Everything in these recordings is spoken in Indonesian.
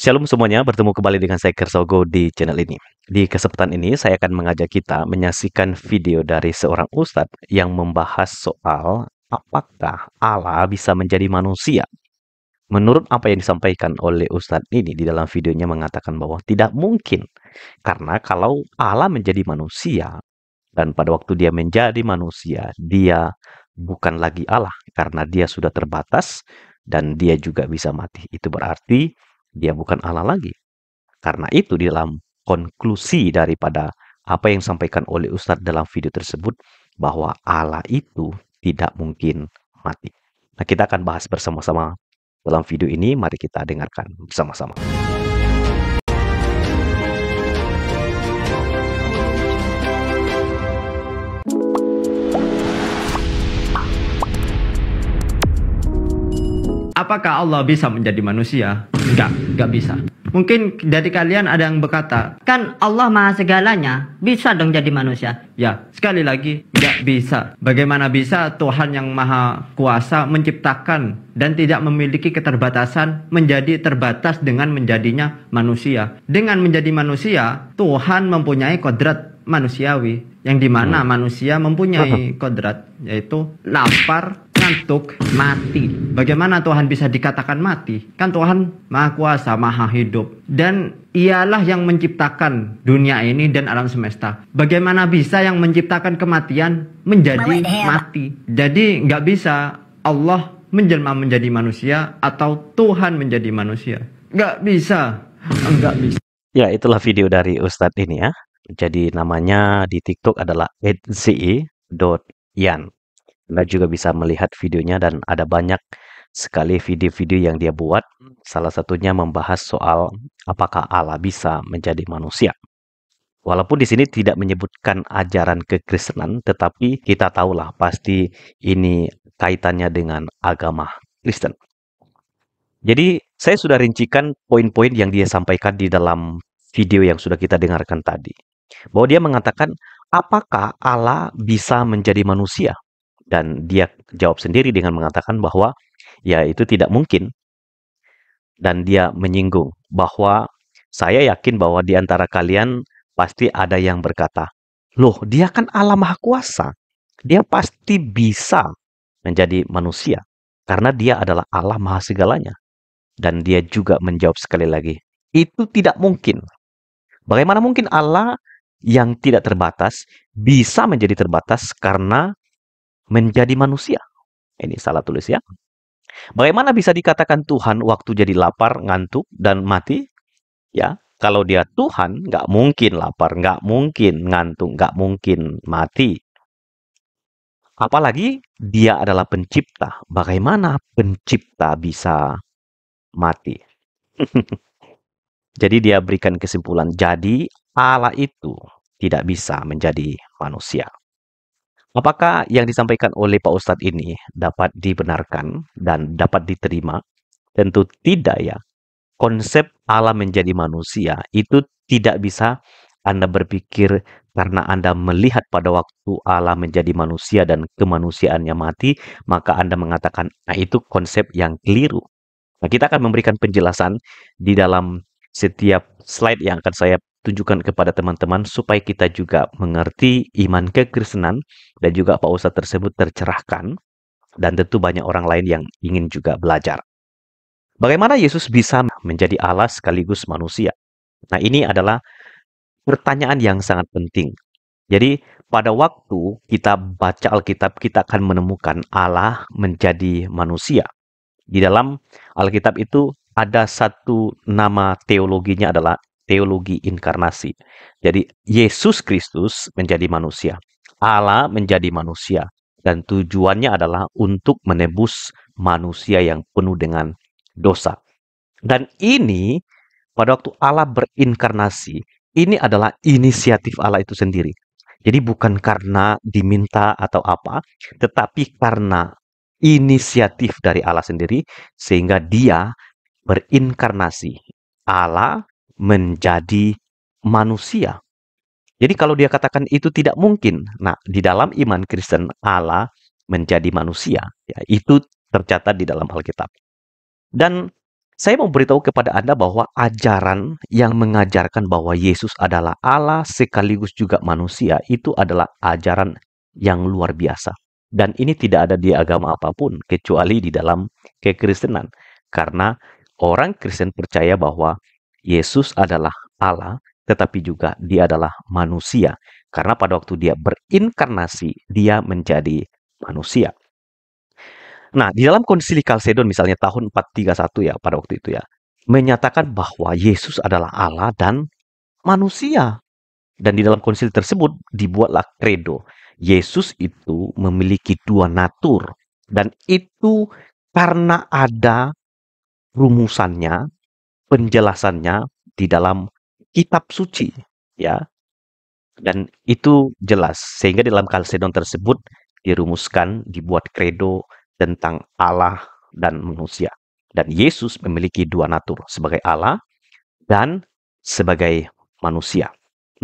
Shalom semuanya, bertemu kembali dengan saya Kersogo di channel ini. Di kesempatan ini saya akan mengajak kita menyaksikan video dari seorang ustadz yang membahas soal apakah Allah bisa menjadi manusia. Menurut apa yang disampaikan oleh ustadz ini di dalam videonya mengatakan bahwa tidak mungkin. Karena kalau Allah menjadi manusia dan pada waktu dia menjadi manusia, dia bukan lagi Allah karena dia sudah terbatas dan dia juga bisa mati. Itu berarti dia bukan Allah lagi. Karena itu di dalam konklusi daripada apa yang disampaikan oleh Ustadz dalam video tersebut bahwa Allah itu tidak mungkin mati. Nah, kita akan bahas bersama-sama dalam video ini. Mari kita dengarkan bersama-sama. Apakah Allah bisa menjadi manusia? Enggak bisa. Mungkin dari kalian ada yang berkata, Kan Allah maha segalanya, bisa dong jadi manusia. ya sekali lagi, enggak bisa. Bagaimana bisa Tuhan yang maha kuasa menciptakan dan tidak memiliki keterbatasan menjadi terbatas dengan menjadinya manusia? Dengan menjadi manusia, Tuhan mempunyai kodrat manusiawi, yang dimana manusia mempunyai kodrat, yaitu lapar, ngantuk, mati. Bagaimana Tuhan bisa dikatakan mati? Kan Tuhan maha kuasa, maha hidup, dan ialah yang menciptakan dunia ini dan alam semesta. Bagaimana bisa yang menciptakan kematian menjadi mati? Jadi nggak bisa Allah menjelma menjadi manusia atau Tuhan menjadi manusia. Nggak bisa. Nggak bisa. Ya, itulah video dari Ustadz ini ya. Jadi namanya di TikTok adalah @ze.yan. Anda juga bisa melihat videonya dan ada banyak sekali video-video yang dia buat. Salah satunya membahas soal apakah Allah bisa menjadi manusia. Walaupun di sini tidak menyebutkan ajaran kekristenan, tetapi kita tahulah pasti ini kaitannya dengan agama Kristen. Jadi saya sudah rincikan poin-poin yang dia sampaikan di dalam video yang sudah kita dengarkan tadi. Bahwa dia mengatakan, apakah Allah bisa menjadi manusia? Dan dia jawab sendiri dengan mengatakan bahwa ya itu tidak mungkin. Dan dia menyinggung bahwa saya yakin bahwa di antara kalian pasti ada yang berkata, loh dia kan Allah Maha Kuasa. Dia pasti bisa menjadi manusia. Karena dia adalah Allah Maha Segalanya. Dan dia juga menjawab sekali lagi, itu tidak mungkin. Bagaimana mungkin Allah yang tidak terbatas bisa menjadi terbatas karena menjadi manusia? Ini salah tulis ya. Bagaimana bisa dikatakan Tuhan waktu jadi lapar, ngantuk, dan mati? Ya, kalau dia Tuhan, nggak mungkin lapar, nggak mungkin ngantuk, nggak mungkin mati. Apalagi dia adalah pencipta. Bagaimana pencipta bisa mati? Jadi dia berikan kesimpulan, jadi Allah itu tidak bisa menjadi manusia. Apakah yang disampaikan oleh Pak Ustadz ini dapat dibenarkan dan dapat diterima? Tentu tidak ya. Konsep Allah menjadi manusia itu tidak bisa Anda berpikir karena Anda melihat pada waktu Allah menjadi manusia dan kemanusiaannya mati, maka Anda mengatakan, nah itu konsep yang keliru. Nah, kita akan memberikan penjelasan di dalam setiap slide yang akan saya tunjukkan kepada teman-teman supaya kita juga mengerti iman kekristenan dan juga Pak Ustadz tersebut tercerahkan dan tentu banyak orang lain yang ingin juga belajar. Bagaimana Yesus bisa menjadi Allah sekaligus manusia? Nah, ini adalah pertanyaan yang sangat penting. Jadi, pada waktu kita baca Alkitab, kita akan menemukan Allah menjadi manusia. Di dalam Alkitab itu ada satu nama teologinya adalah teologi inkarnasi. Jadi Yesus Kristus menjadi manusia. Allah menjadi manusia. Dan tujuannya adalah untuk menebus manusia yang penuh dengan dosa. Dan ini pada waktu Allah berinkarnasi, ini adalah inisiatif Allah itu sendiri. Jadi bukan karena diminta atau apa, tetapi karena inisiatif dari Allah sendiri sehingga dia berinkarnasi. Allah menjadi manusia. Jadi kalau dia katakan itu tidak mungkin. Nah, di dalam iman Kristen Allah menjadi manusia, ya, itu tercatat di dalam Alkitab. Dan Saya mau beritahu kepada Anda bahwa ajaran yang mengajarkan bahwa Yesus adalah Allah sekaligus juga manusia itu adalah ajaran yang luar biasa. Dan ini tidak ada di agama apapun kecuali di dalam kekristenan. Karena orang Kristen percaya bahwa Yesus adalah Allah, tetapi juga dia adalah manusia. Karena pada waktu dia berinkarnasi, dia menjadi manusia. Nah, di dalam Konsili Kalsedon misalnya tahun 431 ya pada waktu itu ya, menyatakan bahwa Yesus adalah Allah dan manusia. Dan di dalam konsili tersebut dibuatlah kredo. Yesus itu memiliki dua natur. Dan itu karena ada rumusannya, penjelasannya di dalam kitab suci. Ya, dan itu jelas. Sehingga di dalam Kalsedon tersebut dirumuskan, dibuat kredo tentang Allah dan manusia. Dan Yesus memiliki dua natur, sebagai Allah dan sebagai manusia.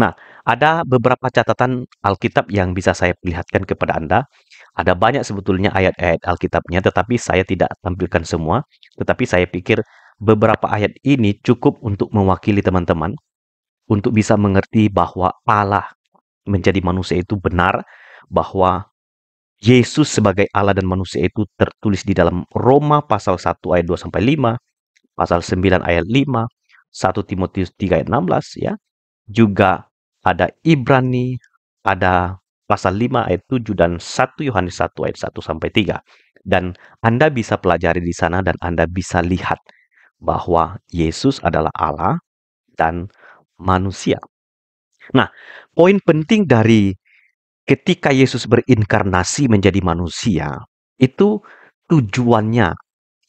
Nah, ada beberapa catatan Alkitab yang bisa saya perlihatkan kepada Anda. Ada banyak sebetulnya ayat-ayat Alkitabnya, tetapi saya tidak tampilkan semua. Tetapi saya pikir beberapa ayat ini cukup untuk mewakili teman-teman untuk bisa mengerti bahwa Allah menjadi manusia itu benar, bahwa Yesus sebagai Allah dan manusia itu tertulis di dalam Roma pasal 1 ayat 2 sampai 5, pasal 9 ayat 5, 1 Timotius 3 ayat 16 ya. Juga ada Ibrani, ada pasal 5 ayat 7 dan 1 Yohanes 1 ayat 1 sampai 3. Dan Anda bisa pelajari di sana dan Anda bisa lihat bahwa Yesus adalah Allah dan manusia. Nah, poin penting dari ketika Yesus berinkarnasi menjadi manusia, itu tujuannya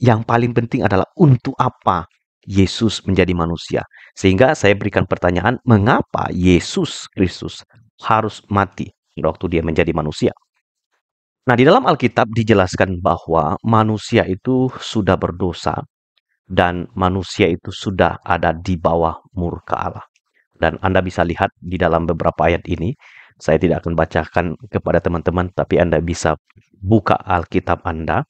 yang paling penting adalah untuk apa Yesus menjadi manusia. Sehingga saya berikan pertanyaan, mengapa Yesus Kristus harus mati waktu dia menjadi manusia? Nah, di dalam Alkitab dijelaskan bahwa manusia itu sudah berdosa dan manusia itu sudah ada di bawah murka Allah. Dan Anda bisa lihat di dalam beberapa ayat ini, saya tidak akan bacakan kepada teman-teman, tapi Anda bisa buka Alkitab Anda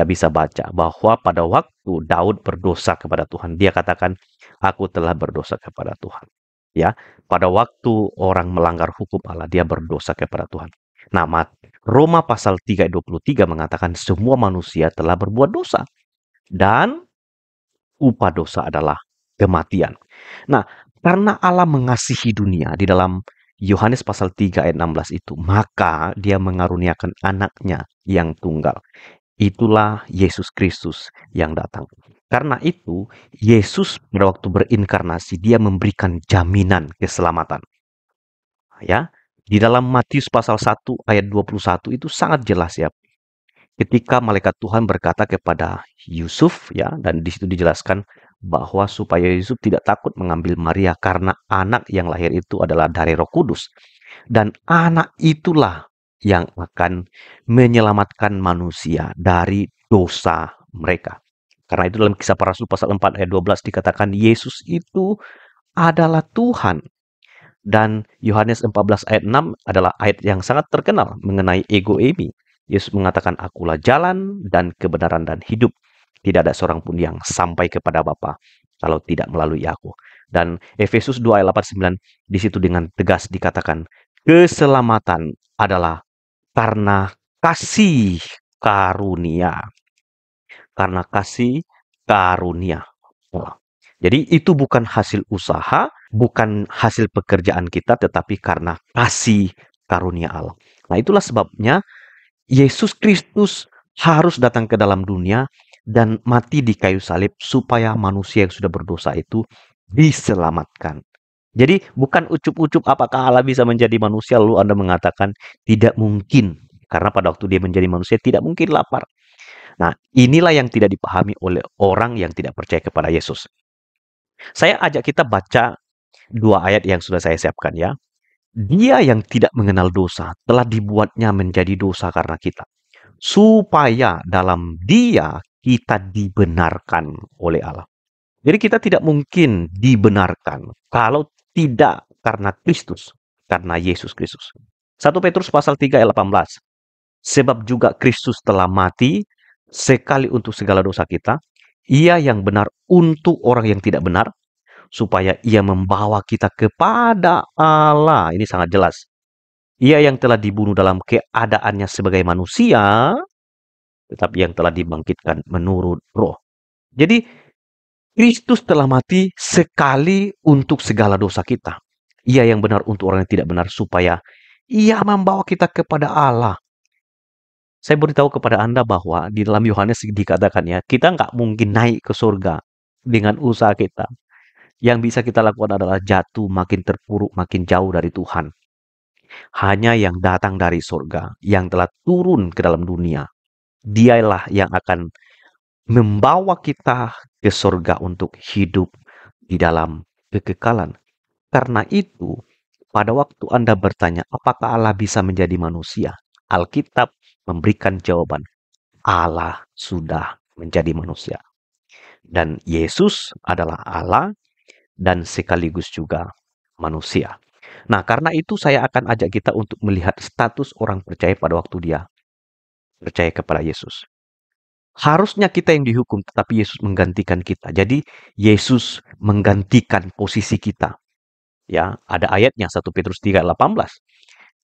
bisa baca bahwa pada waktu Daud berdosa kepada Tuhan, dia katakan, aku telah berdosa kepada Tuhan. Ya, pada waktu orang melanggar hukum Allah, dia berdosa kepada Tuhan. Nah, Roma pasal 3 ayat 23 mengatakan semua manusia telah berbuat dosa dan upah dosa adalah kematian. Nah, karena Allah mengasihi dunia di dalam Yohanes pasal 3 ayat 16 itu, maka dia mengaruniakan anaknya yang tunggal. Itulah Yesus Kristus yang datang. Karena itu, Yesus pada waktu berinkarnasi, dia memberikan jaminan keselamatan. Ya, di dalam Matius pasal 1 ayat 21 itu sangat jelas ya. Ketika malaikat Tuhan berkata kepada Yusuf ya, dan di situ dijelaskan bahwa supaya Yusuf tidak takut mengambil Maria karena anak yang lahir itu adalah dari Roh Kudus. Dan anak itulah yang akan menyelamatkan manusia dari dosa mereka. Karena itu dalam Kisah Para Rasul pasal 4 ayat 12 dikatakan Yesus itu adalah Tuhan. Dan Yohanes 14 ayat 6 adalah ayat yang sangat terkenal mengenai ego eimi. Yesus mengatakan, akulah jalan dan kebenaran dan hidup. Tidak ada seorang pun yang sampai kepada Bapa kalau tidak melalui aku. Dan Efesus 2 ayat 8-9 di situ dengan tegas dikatakan, keselamatan adalah karena kasih karunia. Karena kasih karunia. Jadi itu bukan hasil usaha, bukan hasil pekerjaan kita, tetapi karena kasih karunia Allah. Nah, itulah sebabnya Yesus Kristus harus datang ke dalam dunia dan mati di kayu salib supaya manusia yang sudah berdosa itu diselamatkan. Jadi bukan ucup-ucup apakah Allah bisa menjadi manusia lalu Anda mengatakan tidak mungkin. Karena pada waktu dia menjadi manusia tidak mungkin lapar. Nah, inilah yang tidak dipahami oleh orang yang tidak percaya kepada Yesus. Saya ajak kita baca dua ayat yang sudah saya siapkan ya. Dia yang tidak mengenal dosa telah dibuatnya menjadi dosa karena kita. Supaya dalam dia kita dibenarkan oleh Allah. Jadi kita tidak mungkin dibenarkan kalau tidak karena Kristus, karena Yesus Kristus. 1 Petrus pasal 3 ayat 18. Sebab juga Kristus telah mati sekali untuk segala dosa kita, Ia yang benar untuk orang yang tidak benar, supaya ia membawa kita kepada Allah. Ini sangat jelas. Ia yang telah dibunuh dalam keadaannya sebagai manusia, tetapi yang telah dibangkitkan menurut roh. Jadi, Kristus telah mati sekali untuk segala dosa kita. Ia yang benar untuk orang yang tidak benar, supaya ia membawa kita kepada Allah. Saya beritahu kepada Anda bahwa di dalam Yohanes dikatakan ya, kita nggak mungkin naik ke surga dengan usaha kita. Yang bisa kita lakukan adalah jatuh makin terpuruk, makin jauh dari Tuhan. Hanya yang datang dari surga, yang telah turun ke dalam dunia, dialah yang akan membawa kita ke surga untuk hidup di dalam kekekalan. Karena itu, pada waktu Anda bertanya, apakah Allah bisa menjadi manusia? Alkitab memberikan jawaban, Allah sudah menjadi manusia. Dan Yesus adalah Allah dan sekaligus juga manusia. Nah, karena itu saya akan ajak kita untuk melihat status orang percaya pada waktu dia percaya kepada Yesus. Harusnya kita yang dihukum, tetapi Yesus menggantikan kita. Jadi, Yesus menggantikan posisi kita. Ya, ada ayatnya 1 Petrus 3:18.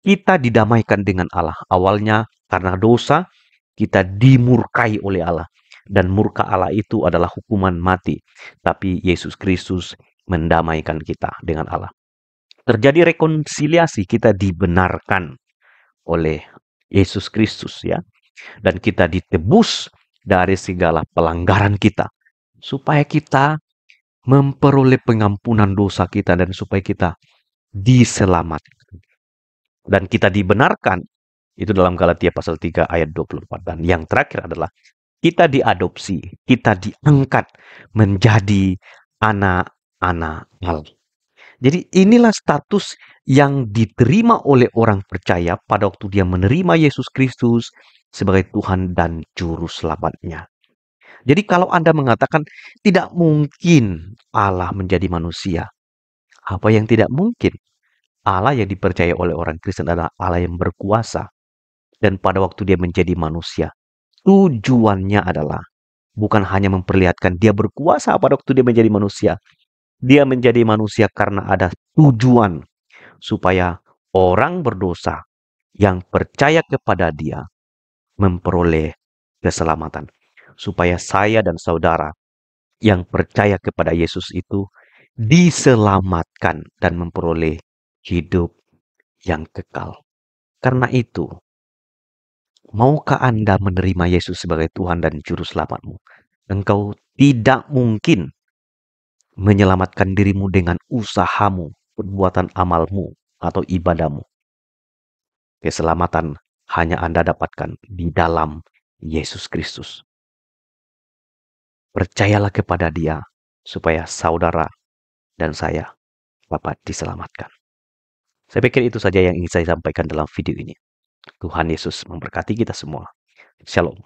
Kita didamaikan dengan Allah. Awalnya karena dosa kita dimurkai oleh Allah, dan murka Allah itu adalah hukuman mati. Tapi Yesus Kristus mendamaikan kita dengan Allah. Terjadi rekonsiliasi, kita dibenarkan oleh Yesus Kristus ya. Dan kita ditebus dari segala pelanggaran kita, supaya kita memperoleh pengampunan dosa kita dan supaya kita diselamatkan. Dan kita dibenarkan, itu dalam Galatia pasal 3 ayat 24. Dan yang terakhir adalah kita diadopsi, kita diangkat menjadi anak-anak Allah. Jadi inilah status yang diterima oleh orang percaya pada waktu dia menerima Yesus Kristus sebagai Tuhan dan Juru Selamatnya. Jadi kalau Anda mengatakan tidak mungkin Allah menjadi manusia, apa yang tidak mungkin? Allah yang dipercaya oleh orang Kristen adalah Allah yang berkuasa. Dan pada waktu dia menjadi manusia, tujuannya adalah bukan hanya memperlihatkan dia berkuasa pada waktu dia menjadi manusia. Dia menjadi manusia karena ada tujuan supaya orang berdosa yang percaya kepada dia memperoleh keselamatan. Supaya saya dan saudara yang percaya kepada Yesus itu diselamatkan dan memperoleh hidup yang kekal. Karena itu, maukah Anda menerima Yesus sebagai Tuhan dan Juru Selamatmu? Engkau tidak mungkin menyelamatkan dirimu dengan usahamu, perbuatan amalmu, atau ibadahmu. Keselamatan hanya Anda dapatkan di dalam Yesus Kristus. Percayalah kepada Dia supaya saudara dan saya dapat diselamatkan. Saya pikir itu saja yang ingin saya sampaikan dalam video ini. Tuhan Yesus memberkati kita semua. Shalom.